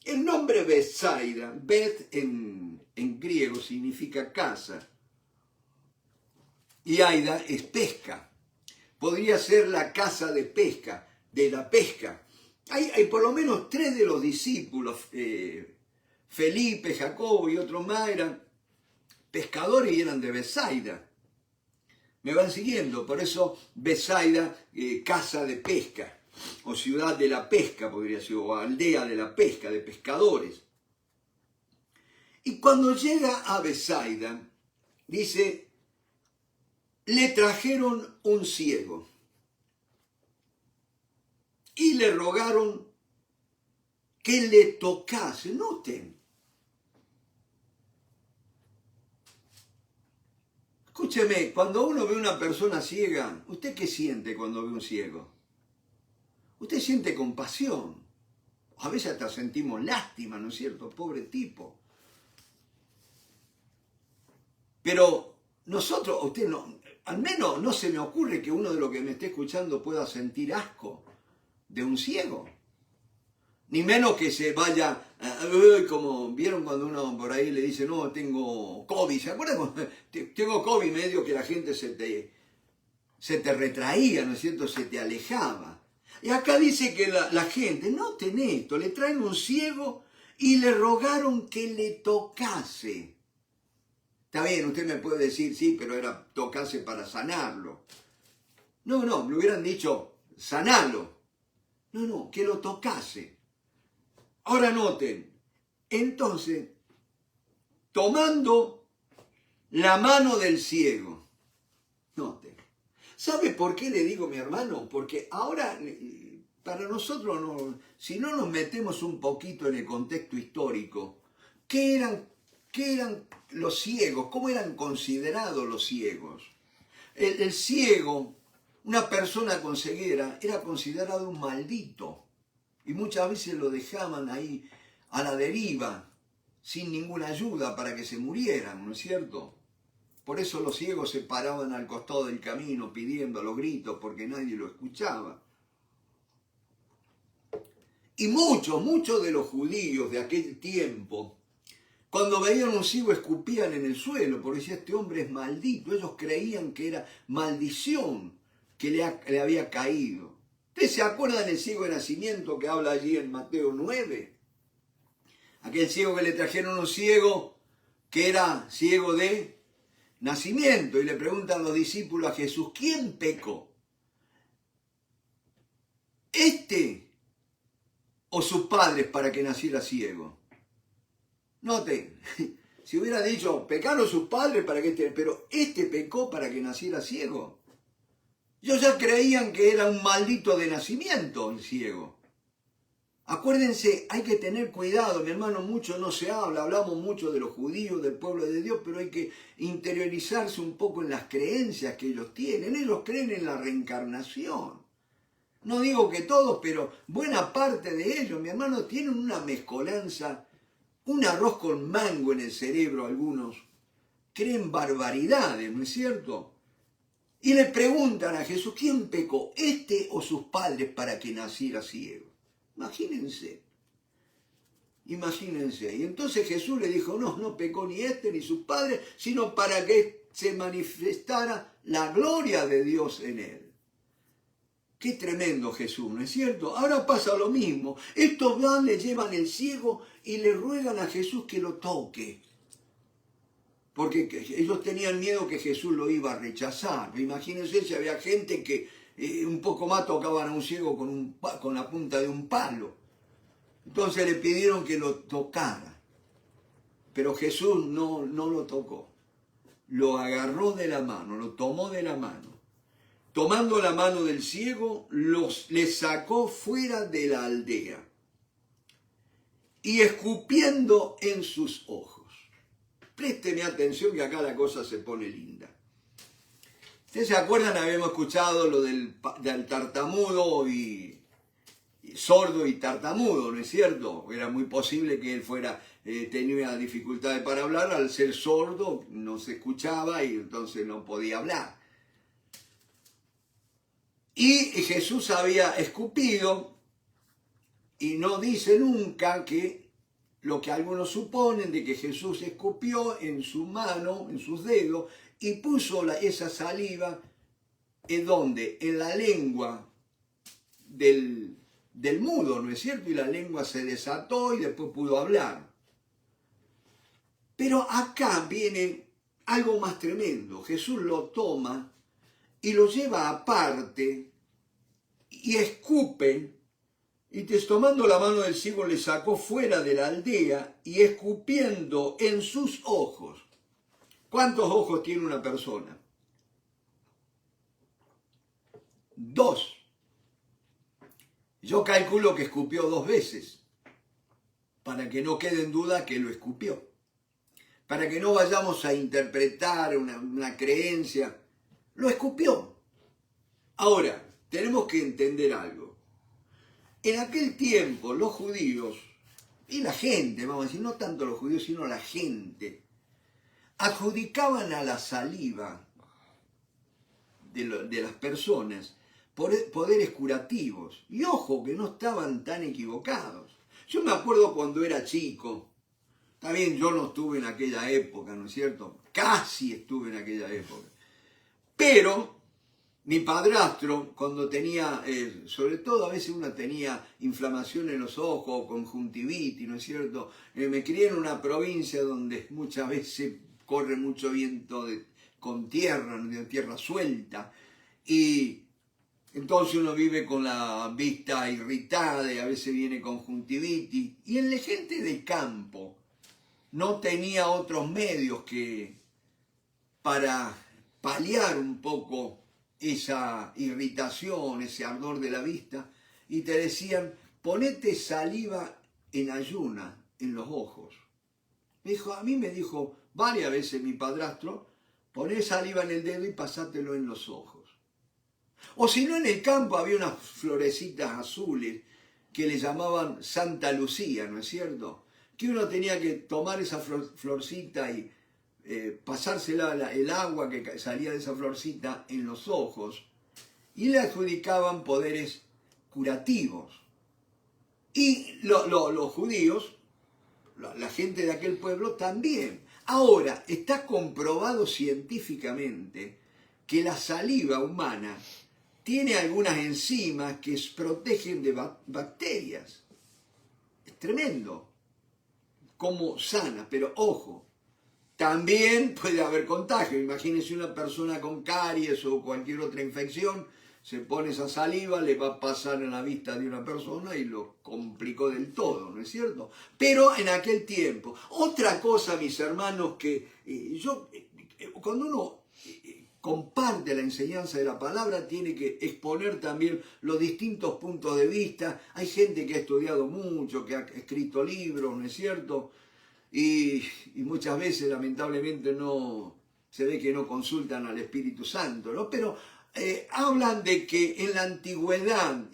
El nombre Betsaida, Bet en griego significa casa, y Aida es pesca. Podría ser la casa de pesca, de la pesca. Hay por lo menos 3 de los discípulos, Felipe, Jacobo y otros más, eran pescadores y eran de Betsaida. Me van siguiendo, por eso Betsaida, casa de pesca, o ciudad de la pesca podría ser, o aldea de la pesca, de pescadores. Y cuando llega a Betsaida, dice, le trajeron un ciego y le rogaron que le tocase. Noten. Escúcheme, cuando uno ve una persona ciega, ¿usted qué siente cuando ve un ciego? Usted siente compasión. A veces hasta sentimos lástima, ¿no es cierto? Pobre tipo. Pero nosotros, usted no, al menos no se me ocurre que uno de los que me esté escuchando pueda sentir asco de un ciego. Ni menos que se vaya, como vieron cuando uno por ahí le dice, no, tengo COVID. ¿Se acuerdan cuando tengo COVID? Medio que la gente se te retraía, ¿no es cierto? Se te alejaba. Y acá dice que la gente, noten esto, le traen un ciego y le rogaron que le tocase. Está bien, usted me puede decir, sí, pero era tocase para sanarlo. No, me hubieran dicho, sanalo. No, que lo tocase. Ahora noten, entonces, tomando la mano del ciego, noten, ¿sabe por qué le digo, mi hermano? Porque ahora, para nosotros, si no nos metemos un poquito en el contexto histórico, ¿qué eran los ciegos? ¿Cómo eran considerados los ciegos? El ciego, una persona con ceguera, era considerado un maldito. Y muchas veces lo dejaban ahí a la deriva, sin ninguna ayuda para que se murieran, ¿no es cierto? Por eso los ciegos se paraban al costado del camino pidiendo a los gritos porque nadie lo escuchaba. Y muchos de los judíos de aquel tiempo, cuando veían un ciego escupían en el suelo porque decían, este hombre es maldito. Ellos creían que era maldición que le había caído. ¿Ustedes se acuerdan del ciego de nacimiento que habla allí en Mateo 9? Aquel ciego que le trajeron un ciego que era ciego de nacimiento. Y le preguntan los discípulos a Jesús, ¿quién pecó? ¿Este o sus padres para que naciera ciego? Noten, si hubiera dicho, pecaron sus padres para que pero este pecó para que naciera ciego. Ellos ya creían que era un maldito de nacimiento el ciego. Acuérdense, hay que tener cuidado, mi hermano, mucho no se habla, hablamos mucho de los judíos, del pueblo de Dios, pero hay que interiorizarse un poco en las creencias que ellos tienen. Ellos creen en la reencarnación. No digo que todos, pero buena parte de ellos, mi hermano, tienen una mezcolanza, un arroz con mango en el cerebro algunos. Creen barbaridades, ¿no es cierto? Y le preguntan a Jesús, ¿quién pecó, este o sus padres para que naciera ciego? Imagínense. Y entonces Jesús le dijo, no pecó ni este ni sus padres, sino para que se manifestara la gloria de Dios en él. Qué tremendo Jesús, ¿no es cierto? Ahora pasa lo mismo. Estos van, le llevan el ciego y le ruegan a Jesús que lo toque. Porque ellos tenían miedo que Jesús lo iba a rechazar. Imagínense si había gente que un poco más tocaban a un ciego con la punta de un palo. Entonces le pidieron que lo tocara. Pero Jesús no lo tocó. Lo agarró de la mano, lo tomó de la mano. Tomando la mano del ciego, le sacó fuera de la aldea. Y escupiendo en sus ojos. Présteme atención que acá la cosa se pone linda. ¿Ustedes se acuerdan? Habíamos escuchado lo del tartamudo y sordo y tartamudo, ¿no es cierto? Era muy posible que él tenía dificultades para hablar, al ser sordo no se escuchaba y entonces no podía hablar. Y Jesús había escupido y no dice nunca que lo que algunos suponen de que Jesús escupió en su mano, en sus dedos, y puso esa saliva, ¿en dónde? En la lengua del del mudo, ¿no es cierto? Y la lengua se desató y después pudo hablar. Pero acá viene algo más tremendo. Jesús lo toma y lo lleva aparte y escupe, y tomando la mano del ciego le sacó fuera de la aldea y escupiendo en sus ojos. ¿Cuántos ojos tiene una persona? 2. Yo calculo que escupió 2 veces, para que no quede en duda que lo escupió. Para que no vayamos a interpretar una creencia, lo escupió. Ahora, tenemos que entender algo. En aquel tiempo los judíos, y la gente, vamos a decir, no tanto los judíos, sino la gente, adjudicaban a la saliva de las personas poderes curativos. Y ojo, que no estaban tan equivocados. Yo me acuerdo cuando era chico, está bien, yo no estuve en aquella época, ¿no es cierto? Casi estuve en aquella época. Pero mi padrastro, cuando tenía, sobre todo a veces uno tenía inflamación en los ojos, conjuntivitis, ¿no es cierto? Me crié en una provincia donde muchas veces corre mucho viento con tierra, de tierra suelta, y entonces uno vive con la vista irritada y a veces viene conjuntivitis. Y en la gente de campo no tenía otros medios que para paliar un poco esa irritación, ese ardor de la vista, y te decían, ponete saliva en ayuna en los ojos. A mí me dijo varias veces mi padrastro, poné saliva en el dedo y pasátelo en los ojos. O si no, en el campo había unas florecitas azules que le llamaban Santa Lucía, ¿no es cierto? Que uno tenía que tomar esa florcita y pasársela el agua que salía de esa florcita en los ojos, y le adjudicaban poderes curativos. Y los judíos, la gente de aquel pueblo también. Ahora, está comprobado científicamente que la saliva humana tiene algunas enzimas que protegen de bacterias. Es tremendo cómo sana, pero ojo, también puede haber contagio. Imagínense una persona con caries o cualquier otra infección, se pone esa saliva, le va a pasar en la vista de una persona y lo complicó del todo, ¿no es cierto? Pero en aquel tiempo. Otra cosa, mis hermanos, que cuando uno comparte la enseñanza de la palabra, tiene que exponer también los distintos puntos de vista. Hay gente que ha estudiado mucho, que ha escrito libros, ¿no es cierto? Y muchas veces, lamentablemente, no se ve que no consultan al Espíritu Santo, ¿no? Pero hablan de que en la antigüedad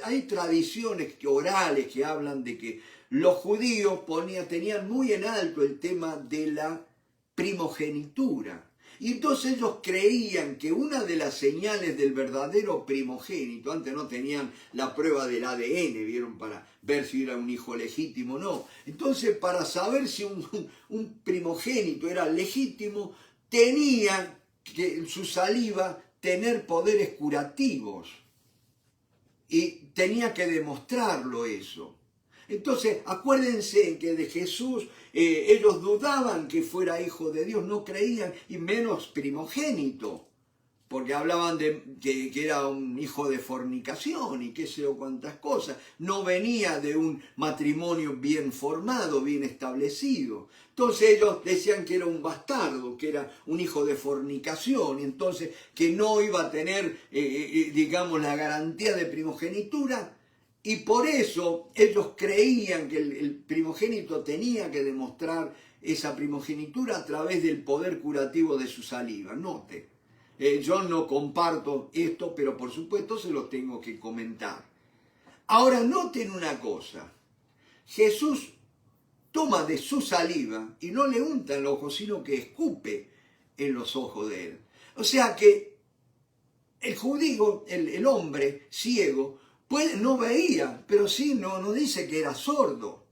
hay tradiciones orales que hablan de que los judíos tenían muy en alto el tema de la primogenitura. Y entonces ellos creían que una de las señales del verdadero primogénito, antes no tenían la prueba del ADN, ¿vieron? Para ver si era un hijo legítimo o no. Entonces, para saber si un primogénito era legítimo, tenía que en su saliva tener poderes curativos. Y tenía que demostrarlo eso. Entonces, acuérdense que de Jesús ellos dudaban que fuera hijo de Dios, no creían, y menos primogénito, porque hablaban de que era un hijo de fornicación y qué sé yo cuántas cosas. No venía de un matrimonio bien formado, bien establecido. Entonces ellos decían que era un bastardo, que era un hijo de fornicación, entonces que no iba a tener, digamos, la garantía de primogenitura. Y por eso ellos creían que el primogénito tenía que demostrar esa primogenitura a través del poder curativo de su saliva. Note, yo no comparto esto, pero por supuesto se lo tengo que comentar. Ahora noten una cosa, Jesús toma de su saliva y no le unta el ojo, sino que escupe en los ojos de él. O sea que el judío, el hombre ciego, no veía, pero sí no dice que era sordo.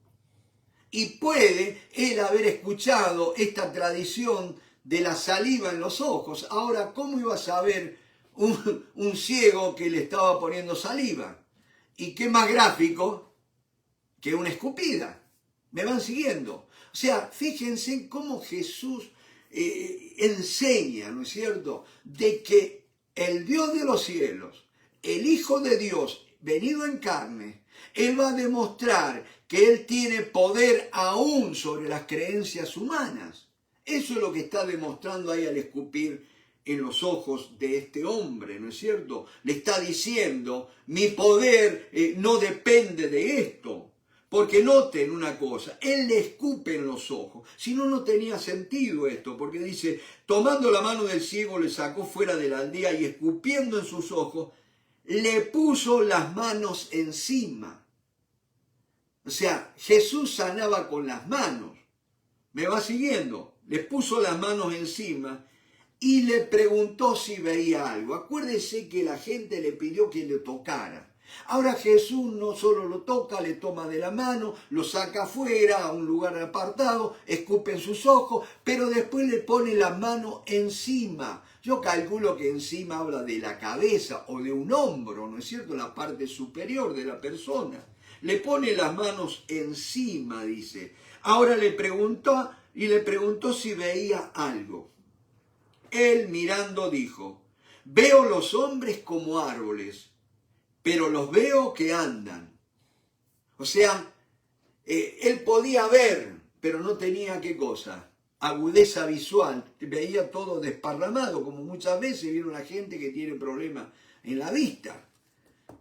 Y puede él haber escuchado esta tradición de la saliva en los ojos. Ahora, ¿cómo iba a saber un ciego que le estaba poniendo saliva? ¿Y qué más gráfico que una escupida? ¿Me van siguiendo? O sea, fíjense cómo Jesús enseña, ¿no es cierto?, de que el Dios de los cielos, el Hijo de Dios, venido en carne, Él va a demostrar que Él tiene poder aún sobre las creencias humanas. Eso es lo que está demostrando ahí al escupir en los ojos de este hombre, ¿no es cierto? Le está diciendo, mi poder no depende de esto. Porque noten una cosa, Él le escupe en los ojos. Si no, no tenía sentido esto, porque dice, tomando la mano del ciego le sacó fuera de la aldea y escupiendo en sus ojos, le puso las manos encima. O sea, Jesús sanaba con las manos. ¿Me va siguiendo? Le puso las manos encima y le preguntó si veía algo. Acuérdese que la gente le pidió que le tocara. Ahora Jesús no solo lo toca, le toma de la mano, lo saca afuera a un lugar apartado, escupe en sus ojos, pero después le pone la mano encima. Yo calculo que encima habla de la cabeza o de un hombro, ¿no es cierto?, la parte superior de la persona. Le pone las manos encima, dice. Ahora le preguntó si veía algo. Él mirando dijo, veo los hombres como árboles, pero los veo que andan. O sea, él podía ver, pero no tenía ¿qué cosa? Agudeza visual, veía todo desparramado, como muchas veces vieron la gente que tiene problemas en la vista,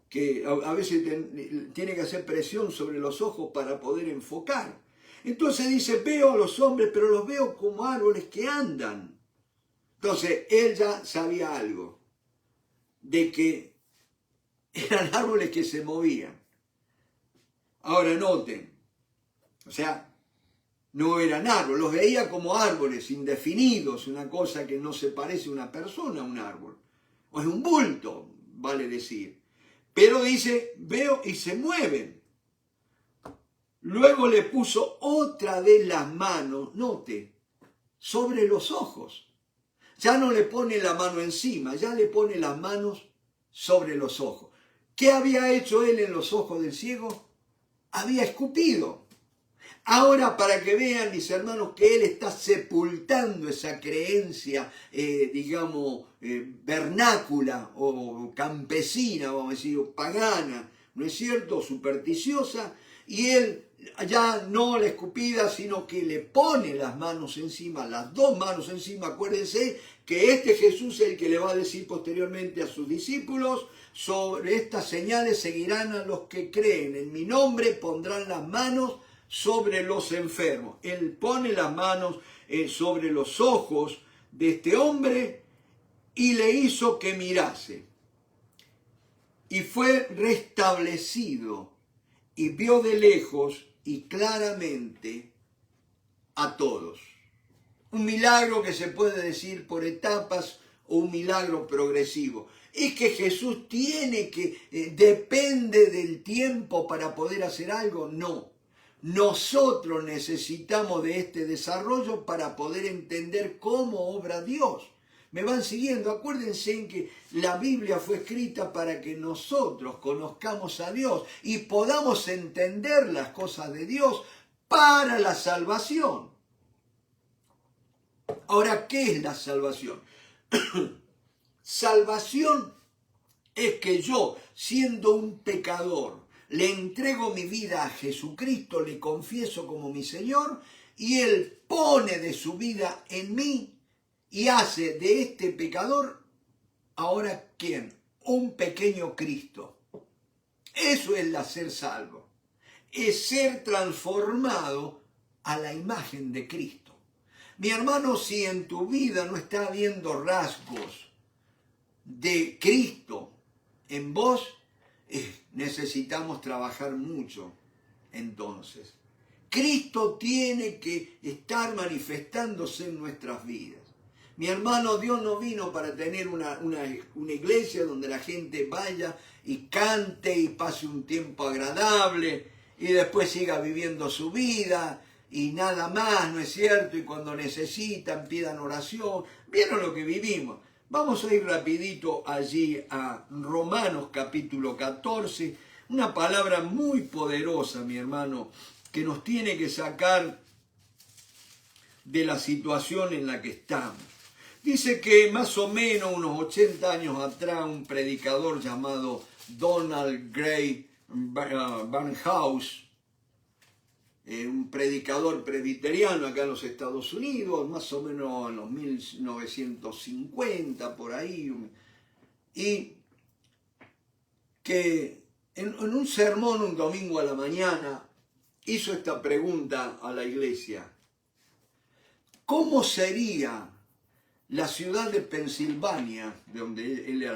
que a veces tiene que hacer presión sobre los ojos para poder enfocar. Entonces dice, veo a los hombres, pero los veo como árboles que andan. Entonces, él ya sabía algo, de que eran árboles que se movían. Ahora noten, o sea, no eran árboles, los veía como árboles indefinidos, una cosa que no se parece a una persona a un árbol, o es un bulto, vale decir. Pero dice, veo y se mueven. Luego le puso otra vez las manos, note, sobre los ojos. Ya no le pone la mano encima, ya le pone las manos sobre los ojos. ¿Qué había hecho él en los ojos del ciego? Había escupido. Ahora, para que vean, mis hermanos, que él está sepultando esa creencia, vernácula o campesina, vamos a decir, o pagana, ¿no es cierto?, supersticiosa, y él ya no la escupida, sino que le pone las manos encima, las dos manos encima. Acuérdense que este Jesús es el que le va a decir posteriormente a sus discípulos, sobre estas señales seguirán a los que creen, en mi nombre pondrán las manos sobre los enfermos. Él pone las manos sobre los ojos de este hombre y le hizo que mirase. Y fue restablecido y vio de lejos y claramente a todos. Un milagro que se puede decir por etapas o un milagro progresivo. Es que Jesús depende del tiempo para poder hacer algo. No. Nosotros necesitamos de este desarrollo para poder entender cómo obra Dios. ¿Me van siguiendo? Acuérdense en que la Biblia fue escrita para que nosotros conozcamos a Dios y podamos entender las cosas de Dios para la salvación. Ahora, ¿qué es la salvación? Salvación es que yo, siendo un pecador, le entrego mi vida a Jesucristo, le confieso como mi Señor, y Él pone de su vida en mí y hace de este pecador, ahora, ¿quién? Un pequeño Cristo. Eso es el ser salvo. Es ser transformado a la imagen de Cristo. Mi hermano, si en tu vida no está habiendo rasgos de Cristo en vos, necesitamos trabajar mucho. Entonces, Cristo tiene que estar manifestándose en nuestras vidas. Mi hermano, Dios no vino para tener una iglesia donde la gente vaya y cante y pase un tiempo agradable y después siga viviendo su vida y nada más, ¿no es cierto? Y cuando necesitan, pidan oración. ¿Vieron lo que vivimos? Vamos a ir rapidito allí a Romanos capítulo 14, Una palabra muy poderosa, mi hermano, que nos tiene que sacar de la situación en la que estamos. Dice que más o menos unos 80 años atrás un predicador llamado Donald Grey Barnhouse, un predicador presbiteriano acá en los Estados Unidos, más o menos en los 1950, por ahí, y que en un sermón un domingo a la mañana hizo esta pregunta a la iglesia: ¿cómo sería la ciudad de Pensilvania, de donde él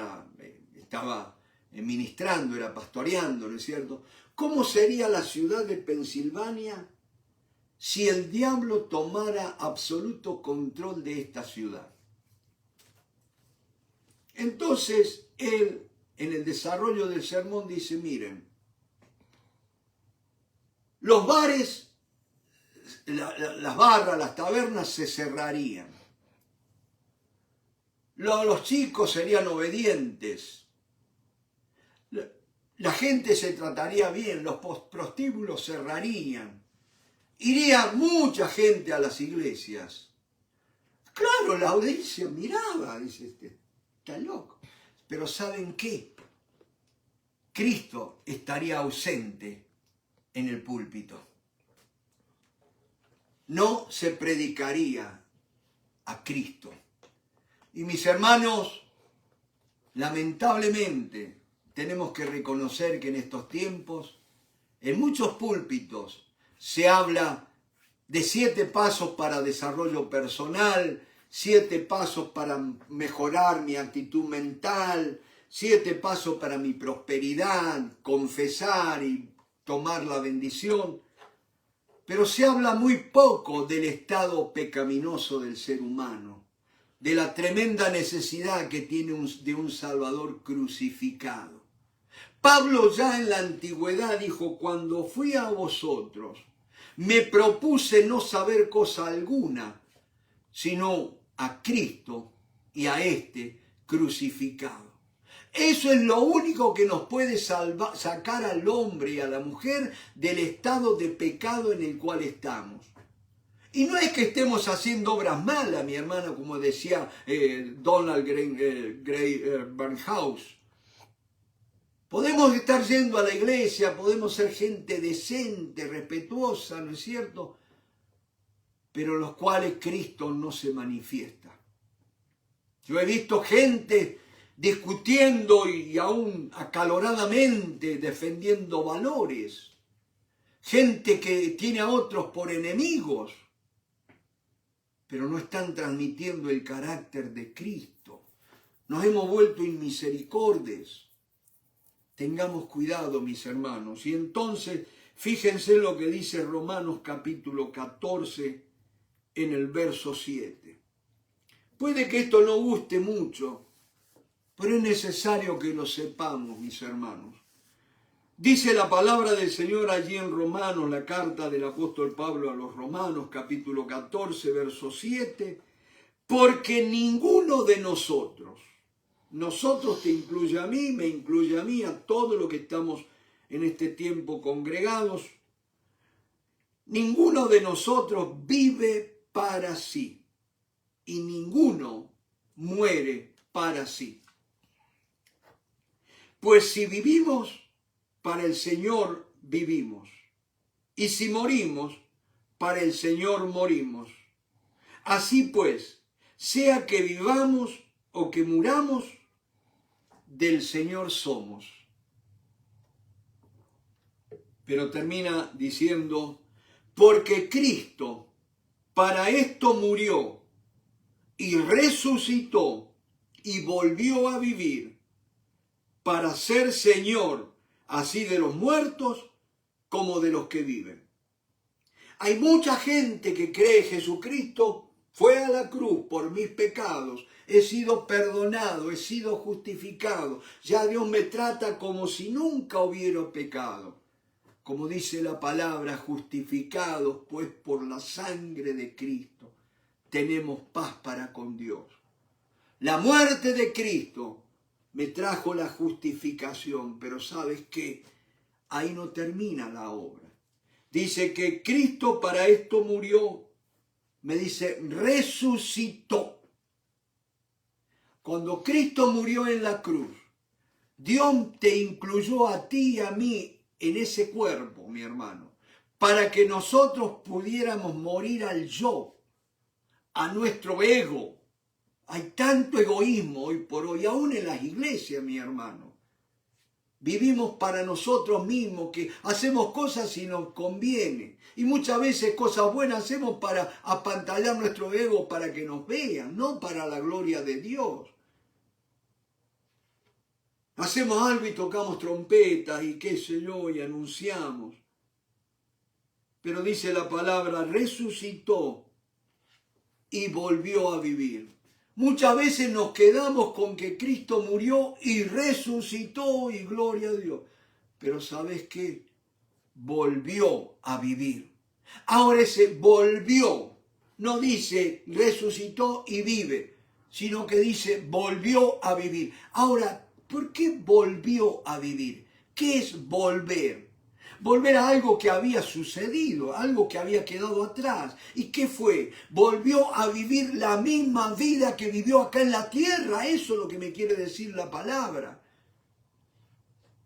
estaba ministrando, era pastoreando, ¿no es cierto? ¿Cómo sería la ciudad de Pensilvania si el diablo tomara absoluto control de esta ciudad? Entonces, él, en el desarrollo del sermón, dice, miren, los bares, las barras, las tabernas se cerrarían. Los chicos serían obedientes. La gente se trataría bien, los prostíbulos cerrarían. Iría mucha gente a las iglesias. Claro, la audiencia miraba, dice, está loco. Pero ¿saben qué? Cristo estaría ausente en el púlpito. No se predicaría a Cristo. Y mis hermanos, lamentablemente, tenemos que reconocer que en estos tiempos, en muchos púlpitos, se habla de 7 pasos para desarrollo personal, 7 pasos para mejorar mi actitud mental, 7 pasos para mi prosperidad, confesar y tomar la bendición. Pero se habla muy poco del estado pecaminoso del ser humano, de la tremenda necesidad que tiene de un Salvador crucificado. Pablo ya en la antigüedad dijo, cuando fui a vosotros, me propuse no saber cosa alguna, sino a Cristo y a este crucificado. Eso es lo único que nos puede sacar al hombre y a la mujer del estado de pecado en el cual estamos. Y no es que estemos haciendo obras malas, mi hermano, como decía Donald Grey Barnhouse. Podemos estar yendo a la iglesia, podemos ser gente decente, respetuosa, ¿no es cierto? Pero los cuales Cristo no se manifiesta. Yo he visto gente discutiendo y aún acaloradamente defendiendo valores. Gente que tiene a otros por enemigos, pero no están transmitiendo el carácter de Cristo. Nos hemos vuelto inmisericordes. Tengamos cuidado, mis hermanos. Y entonces, fíjense lo que dice Romanos capítulo 14 en el verso 7. Puede que esto no guste mucho, pero es necesario que lo sepamos, mis hermanos. Dice la palabra del Señor allí en Romanos, la carta del apóstol Pablo a los Romanos, capítulo 14, verso 7, porque ninguno de nosotros te incluye a mí, me incluye a mí, a todos los que estamos en este tiempo congregados, ninguno de nosotros vive para sí y ninguno muere para sí. Pues si vivimos, para el Señor vivimos, y si morimos, para el Señor morimos. Así pues, sea que vivamos o que muramos, del Señor somos. Pero termina diciendo, porque Cristo para esto murió y resucitó y volvió a vivir, para ser Señor así de los muertos como de los que viven. Hay mucha gente que cree que Jesucristo fue a la cruz por mis pecados, he sido perdonado, he sido justificado, ya Dios me trata como si nunca hubiera pecado. Como dice la palabra, justificados pues por la sangre de Cristo, tenemos paz para con Dios. La muerte de Cristo me trajo la justificación, pero ¿sabes qué? ahí no termina la obra. Dice que Cristo para esto murió. Me dice, resucitó. Cuando Cristo murió en la cruz, Dios te incluyó a ti y a mí en ese cuerpo, mi hermano, para que nosotros pudiéramos morir al yo, a nuestro ego. Hay tanto egoísmo hoy por hoy, aún en las iglesias, mi hermano. Vivimos para nosotros mismos, que hacemos cosas si nos conviene. Y muchas veces cosas buenas hacemos para apantallar nuestro ego, para que nos vean, no para la gloria de Dios. Hacemos algo y tocamos trompetas y qué sé yo, y anunciamos. Pero dice la palabra, resucitó y volvió a vivir. Muchas veces nos quedamos con que Cristo murió y resucitó y gloria a Dios. Pero ¿sabes qué? Volvió a vivir. Ahora ese volvió, no dice resucitó y vive, sino que dice volvió a vivir. Ahora, ¿por qué volvió a vivir? ¿Qué es volver? Volver a algo que había sucedido, algo que había quedado atrás. ¿Y qué fue? Volvió a vivir la misma vida que vivió acá en la tierra. Eso es lo que me quiere decir la palabra.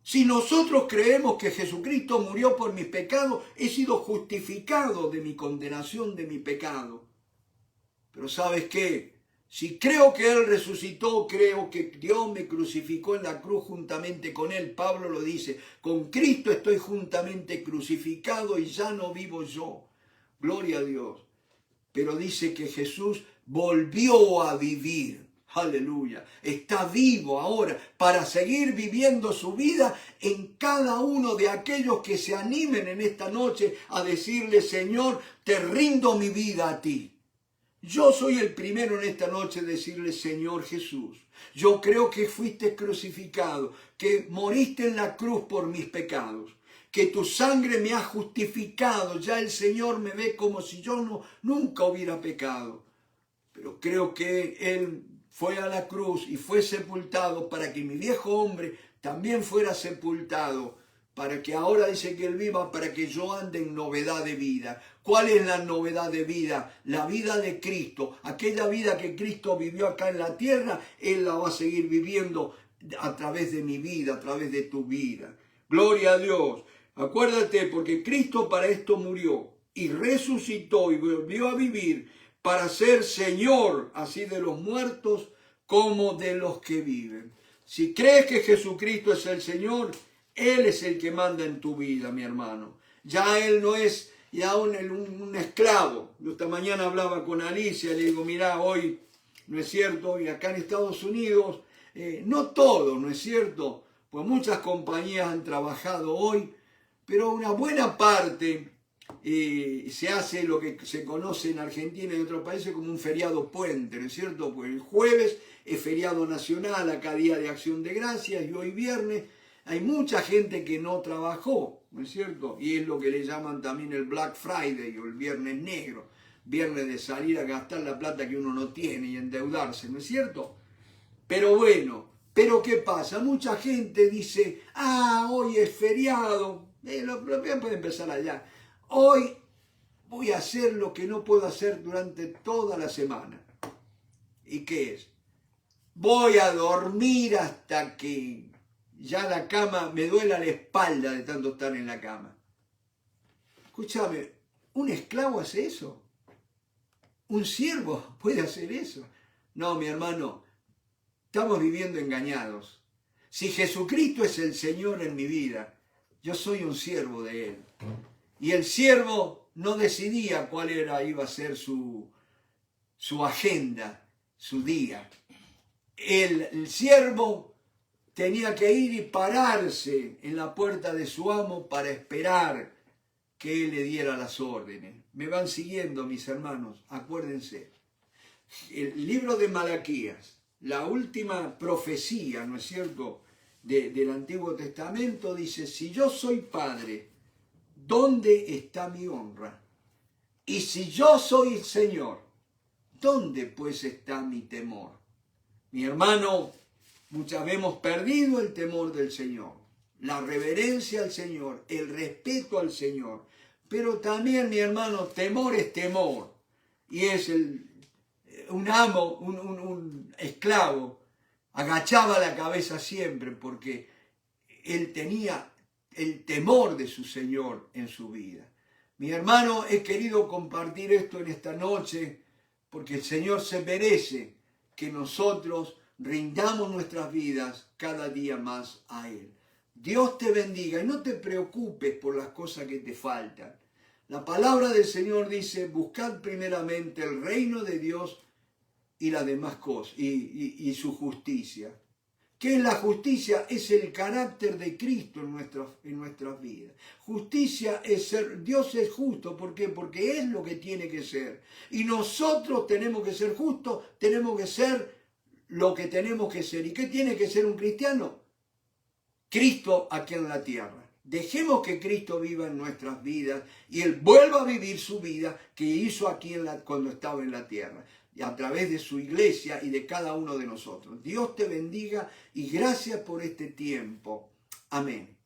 Si nosotros creemos que Jesucristo murió por mis pecados, he sido justificado de mi condenación, de mi pecado. Pero ¿sabes qué? Si creo que Él resucitó, creo que Dios me crucificó en la cruz juntamente con Él. Pablo lo dice, con Cristo estoy juntamente crucificado y ya no vivo yo. Gloria a Dios. Pero dice que Jesús volvió a vivir. Aleluya. Está vivo ahora para seguir viviendo su vida en cada uno de aquellos que se animen en esta noche a decirle, Señor, te rindo mi vida a ti. Yo soy el primero en esta noche en decirle, Señor Jesús, yo creo que fuiste crucificado, que moriste en la cruz por mis pecados, que tu sangre me ha justificado, ya el Señor me ve como si yo nunca hubiera pecado. Pero creo que Él fue a la cruz y fue sepultado para que mi viejo hombre también fuera sepultado, para que ahora dice que Él viva, para que yo ande en novedad de vida. ¿Cuál es la novedad de vida? La vida de Cristo. Aquella vida que Cristo vivió acá en la tierra, Él la va a seguir viviendo a través de mi vida, a través de tu vida. Gloria a Dios. Acuérdate, porque Cristo para esto murió y resucitó y volvió a vivir para ser Señor, así de los muertos como de los que viven. Si crees que Jesucristo es el Señor, Él es el que manda en tu vida, mi hermano. Ya Él no es ya un esclavo. Yo esta mañana hablaba con Alicia, le digo, mirá, hoy, ¿no es cierto? Y acá en Estados Unidos, no todo, ¿no es cierto? Pues muchas compañías han trabajado hoy, pero una buena parte se hace lo que se conoce en Argentina y en otros países como un feriado puente, ¿no es cierto? Pues el jueves es feriado nacional, acá Día de Acción de Gracias, y hoy viernes hay mucha gente que no trabajó, ¿no es cierto? Y es lo que le llaman también el Black Friday o el Viernes Negro, viernes de salir a gastar la plata que uno no tiene y endeudarse, ¿no es cierto? Pero bueno, ¿pero qué pasa? Mucha gente dice, hoy es feriado, lo puede empezar allá. Hoy voy a hacer lo que no puedo hacer durante toda la semana. ¿Y qué es? Voy a dormir hasta que ya la cama me duela la espalda de tanto estar en la cama. Escúchame, ¿un esclavo hace eso? ¿Un siervo puede hacer eso? No, mi hermano, estamos viviendo engañados. Si Jesucristo es el Señor en mi vida, yo soy un siervo de Él. Y el siervo no decidía cuál iba a ser su agenda, su día. El siervo tenía que ir y pararse en la puerta de su amo para esperar que él le diera las órdenes. Me van siguiendo, mis hermanos, acuérdense. El libro de Malaquías, la última profecía, ¿no es cierto?, del Antiguo Testamento, dice, si yo soy padre, ¿dónde está mi honra? Y si yo soy el Señor, ¿dónde pues está mi temor? Mi hermano, muchas veces hemos perdido el temor del Señor. la reverencia al Señor, el respeto al Señor. Pero también, mi hermano, temor es temor. Y es un amo, un esclavo, agachaba la cabeza siempre porque él tenía el temor de su Señor en su vida. Mi hermano, he querido compartir esto en esta noche porque el Señor se merece que nosotros rindamos nuestras vidas cada día más a Él. Dios te bendiga y no te preocupes por las cosas que te faltan. La palabra del Señor dice, buscad primeramente el reino de Dios y las demás cosas, y su justicia. ¿Qué es la justicia? Es el carácter de Cristo en nuestras vidas. Justicia es ser, Dios es justo, ¿por qué? Porque es lo que tiene que ser. Y nosotros tenemos que ser justos, tenemos que ser lo que tenemos que ser. ¿Y qué tiene que ser un cristiano? Cristo aquí en la tierra. Dejemos que Cristo viva en nuestras vidas y Él vuelva a vivir su vida que hizo aquí cuando estaba en la tierra, y a través de su iglesia y de cada uno de nosotros. Dios te bendiga y gracias por este tiempo. Amén.